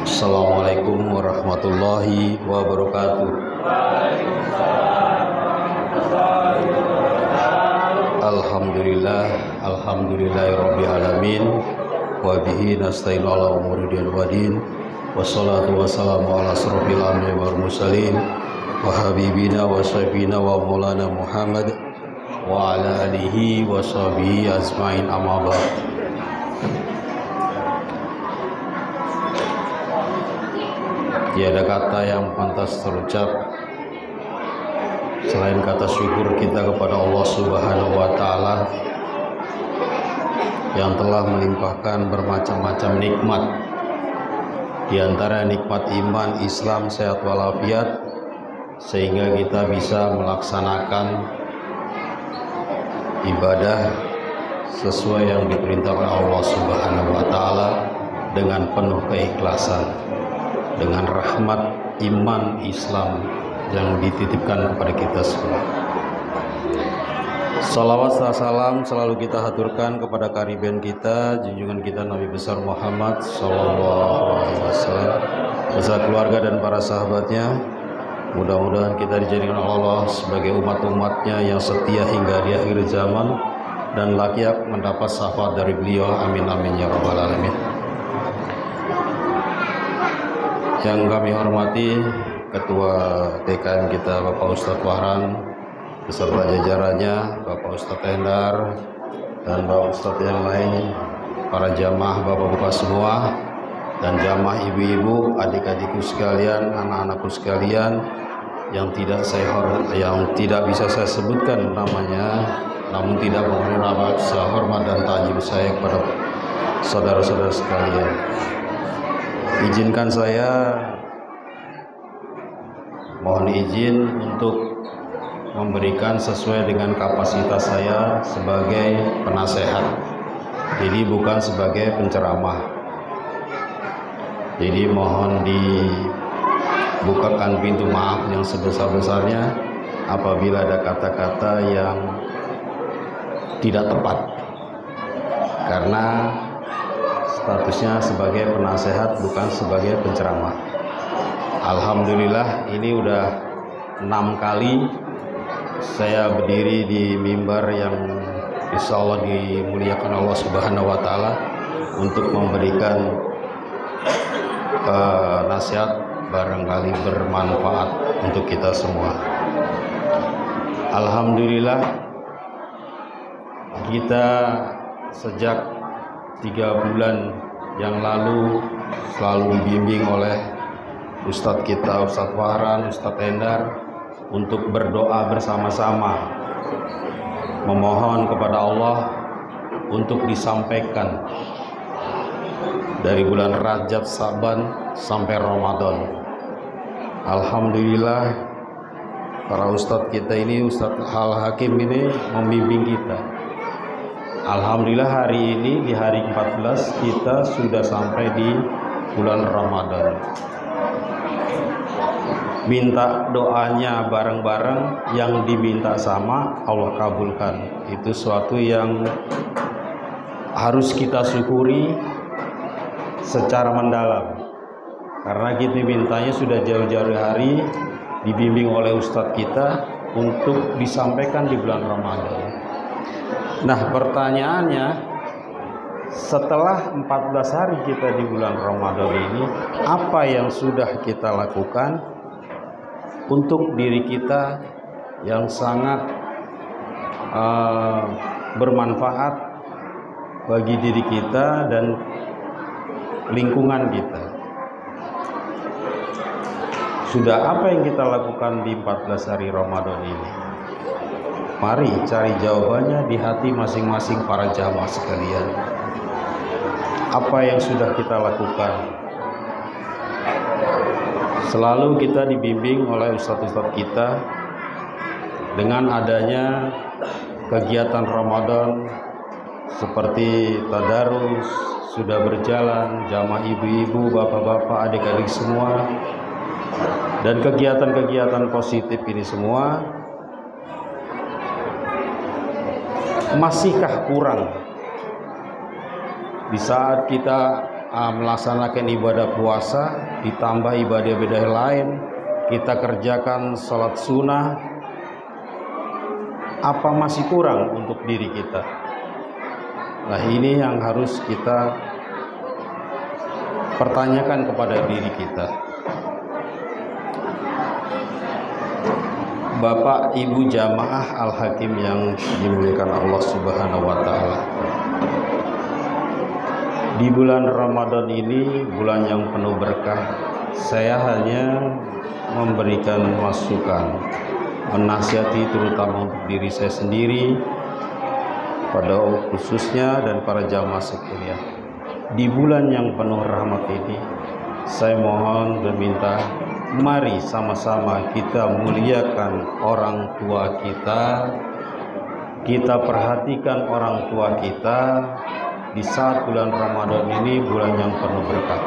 Assalamualaikum warahmatullahi wabarakatuh. Alhamdulillahirabbil alamin wa bihi nasta'inu ala umuri din wa din wassalatu wassalamu ala asrofil anbiya'i wal mursalin wa habibina wa syafiina wa maulana Muhammad wa ala alihi wa sahbihi ajmain, amma ba'd. Tiada kata yang pantas terucap selain kata syukur kita kepada Allah Subhanahu wa Ta'ala yang telah melimpahkan bermacam-macam nikmat, di antara nikmat iman, Islam, sehat walafiat, sehingga kita bisa melaksanakan ibadah sesuai yang diperintahkan Allah Subhanahu wa Ta'ala dengan penuh keikhlasan, dengan rahmat iman Islam yang dititipkan kepada kita semua. Salawat serta salam selalu kita haturkan kepada kariben kita, junjungan kita Nabi besar Muhammad SAW, beserta keluarga dan para sahabatnya. Mudah-mudahan kita dijadikan Allah sebagai umat-umatnya yang setia hingga di akhir zaman dan layak mendapat syafaat dari beliau. Amin amin ya rabbal alamin. Yang kami hormati Ketua TKM kita Bapak Ustadz Wahran beserta jajarannya, Bapak Ustadz Endar dan Bapak Ustadz yang lain, para jamaah bapak-bapak semua dan jamaah ibu-ibu, adik-adikku sekalian, anak-anakku sekalian yang tidak bisa saya sebutkan namanya, namun tidak mengurangi rasa hormat dan ta'zim saya kepada saudara-saudara sekalian. Izinkan saya mohon izin untuk memberikan sesuai dengan kapasitas saya sebagai penasehat. Jadi bukan sebagai penceramah. Jadi mohon dibukakan pintu maaf yang sebesar-besarnya apabila ada kata-kata yang tidak tepat. Karena statusnya sebagai penasehat bukan sebagai penceramah. Alhamdulillah ini udah 6 kali saya berdiri di mimbar yang insya Allah dimuliakan Allah Subhanahu wa Ta'ala untuk memberikan nasihat barangkali bermanfaat untuk kita semua. Alhamdulillah kita sejak 3 bulan yang lalu selalu dibimbing oleh Ustadz kita, Ustadz Wahran, Ustadz Endar, untuk berdoa bersama-sama, memohon kepada Allah untuk disampaikan dari bulan Rajab, Saban sampai Ramadan. Alhamdulillah para Ustadz kita ini, Ustadz Al-Hakim ini membimbing kita. Alhamdulillah hari ini di hari 14 kita sudah sampai di bulan Ramadan. Minta doanya bareng-bareng, yang diminta sama Allah kabulkan. Itu suatu yang harus kita syukuri secara mendalam, karena kita mintanya sudah jauh-jauh hari dibimbing oleh Ustadz kita untuk disampaikan di bulan Ramadan. Nah pertanyaannya, setelah 14 hari kita di bulan Ramadan ini, apa yang sudah kita lakukan untuk diri kita yang sangat bermanfaat bagi diri kita dan lingkungan kita? Sudah apa yang kita lakukan di 14 hari Ramadan ini? Mari cari jawabannya di hati masing-masing para jamaah sekalian. Apa yang sudah kita lakukan? Selalu kita dibimbing oleh ustadz-ustadz kita dengan adanya kegiatan Ramadan seperti tadarus sudah berjalan, jamaah ibu-ibu, bapak-bapak, adik-adik semua, dan kegiatan-kegiatan positif ini semua. Masihkah kurang di saat kita melaksanakan ibadah puasa, ditambah ibadah-ibadah lain, kita kerjakan sholat sunnah, apa masih kurang untuk diri kita? Nah, ini yang harus kita pertanyakan kepada diri kita. Bapak Ibu jamaah Al-Hakim yang dimuliakan Allah Subhanahu wa taala. Di bulan Ramadan ini, bulan yang penuh berkah, saya hanya memberikan masukan, menasihati terutama untuk diri saya sendiri, pada khususnya dan para jamaah sekalian. Di bulan yang penuh rahmat ini, saya mohon dan minta, mari sama-sama kita muliakan orang tua kita, kita perhatikan orang tua kita di saat bulan Ramadan ini, bulan yang penuh berkah.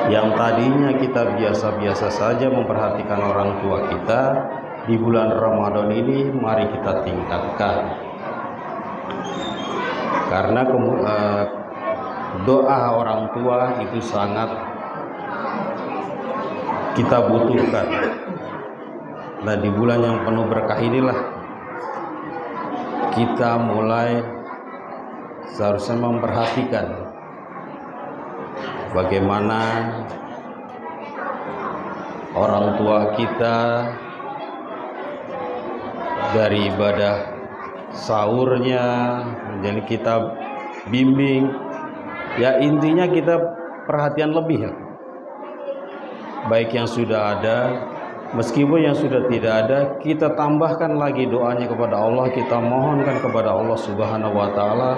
Yang tadinya kita biasa-biasa saja memperhatikan orang tua kita, di bulan Ramadan ini mari kita tingkatkan. Karena doa orang tua itu sangat kita butuhkan. Nah, di bulan yang penuh berkah inilah kita mulai seharusnya memperhatikan bagaimana orang tua kita dari ibadah sahurnya, jadi kita bimbing, ya intinya kita perhatian lebih, baik yang sudah ada, meskipun yang sudah tidak ada, kita tambahkan lagi doanya kepada Allah, kita mohonkan kepada Allah Subhanahu wa taala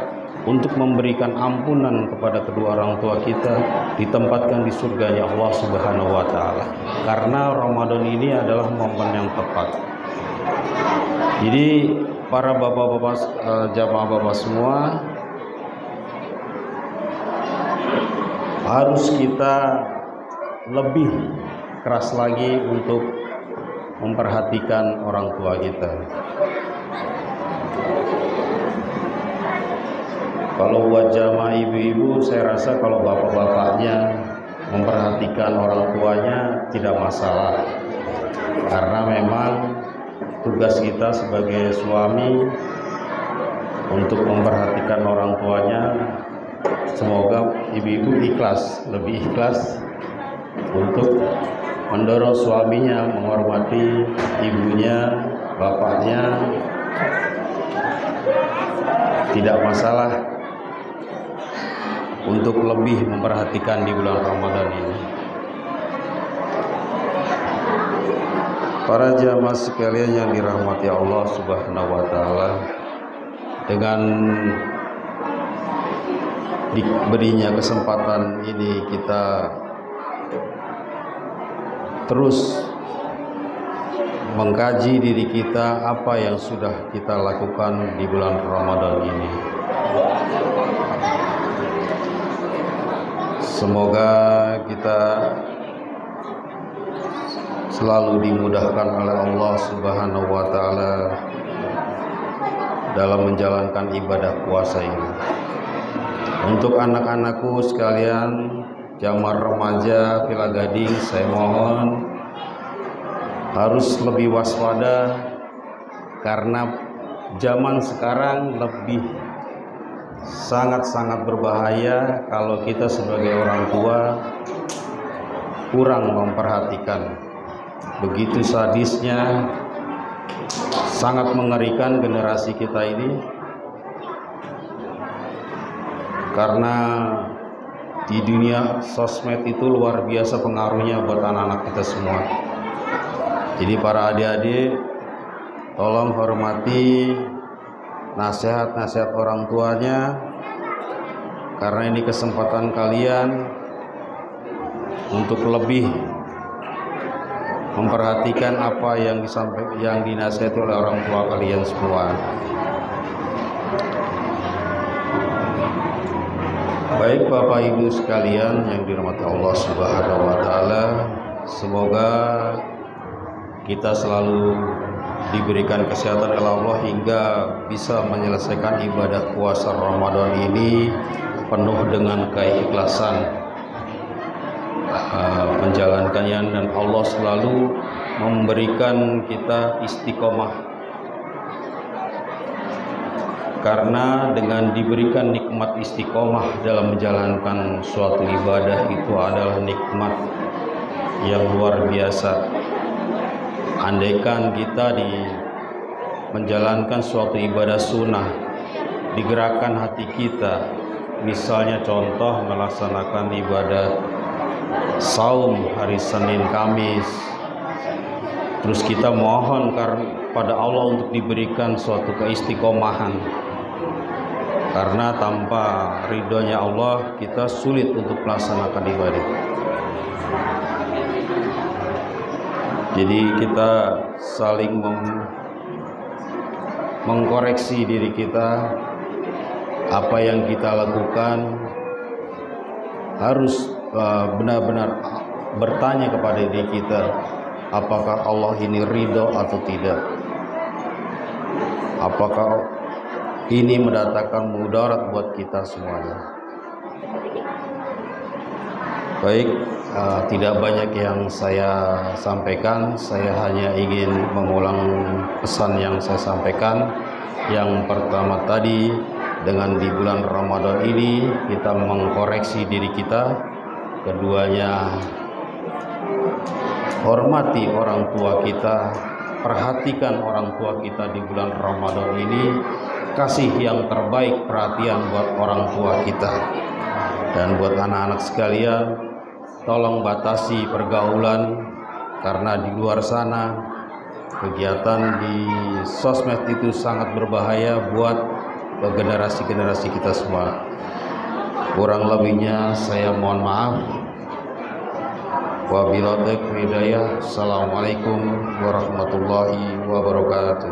untuk memberikan ampunan kepada kedua orang tua kita, ditempatkan di surganya Allah Subhanahu wa taala. Karena Ramadan ini adalah momen yang tepat. Jadi para bapak-bapak, jamaah bapak semua, harus kita lebih keras lagi untuk memperhatikan orang tua kita. Kalau buat jamaah ibu-ibu, saya rasa kalau bapak-bapaknya memperhatikan orang tuanya tidak masalah, karena memang tugas kita sebagai suami untuk memperhatikan orang tuanya. Semoga ibu-ibu ikhlas, lebih ikhlas untuk mendorong suaminya menghormati ibunya, bapaknya. Tidak masalah untuk lebih memperhatikan di bulan Ramadan ini. Para jamaah sekalian yang dirahmati Allah Subhanahu wa taala, dengan diberinya kesempatan ini kita terus mengkaji diri kita, apa yang sudah kita lakukan di bulan Ramadan ini. Semoga kita selalu dimudahkan oleh Allah Subhanahu wa taala dalam menjalankan ibadah puasa ini. Untuk anak-anakku sekalian, jamaah remaja Villa Gading, saya mohon harus lebih waspada, karena zaman sekarang lebih sangat-sangat berbahaya kalau kita sebagai orang tua kurang memperhatikan. Begitu sadisnya, sangat mengerikan generasi kita ini, karena di dunia sosmed itu luar biasa pengaruhnya buat anak-anak kita semua. Jadi para adik-adik, tolong hormati nasihat-nasihat orang tuanya, karena ini kesempatan kalian untuk lebih memperhatikan apa yang dinasihati oleh orang tua kalian semua. Baik Bapak Ibu sekalian yang dirahmati Allah Subhanahu wa taala, semoga kita selalu diberikan kesehatan oleh Allah hingga bisa menyelesaikan ibadah puasa Ramadan ini penuh dengan keikhlasan, menjalankannya, dan Allah selalu memberikan kita istiqomah, karena dengan diberikan nikmat istiqomah dalam menjalankan suatu ibadah itu adalah nikmat yang luar biasa. Andaikan kita menjalankan suatu ibadah sunnah, digerakkan hati kita, misalnya contoh melaksanakan ibadah saum hari Senin Kamis, terus kita mohon pada Allah untuk diberikan suatu keistiqomahan, karena tanpa ridhonya Allah kita sulit untuk melaksanakan ibadah. Jadi kita saling mengkoreksi diri kita. Apa yang kita lakukan harus benar-benar bertanya kepada diri kita, apakah Allah ini ridho atau tidak, apakah ini mendatangkan mudarat buat kita semuanya. Baik, tidak banyak yang saya sampaikan, saya hanya ingin mengulang pesan yang saya sampaikan. Yang pertama tadi, dengan di bulan Ramadan ini kita mengkoreksi diri kita. Keduanya, hormati orang tua kita, perhatikan orang tua kita di bulan Ramadan ini, kasih yang terbaik perhatian buat orang tua kita. Dan buat anak-anak sekalian, tolong batasi pergaulan, karena di luar sana kegiatan di sosmed itu sangat berbahaya buat generasi-generasi kita semua. Kurang lebihnya saya mohon maaf. Wabillahi taufiq wal hidayah. Assalamualaikum warahmatullahi wabarakatuh.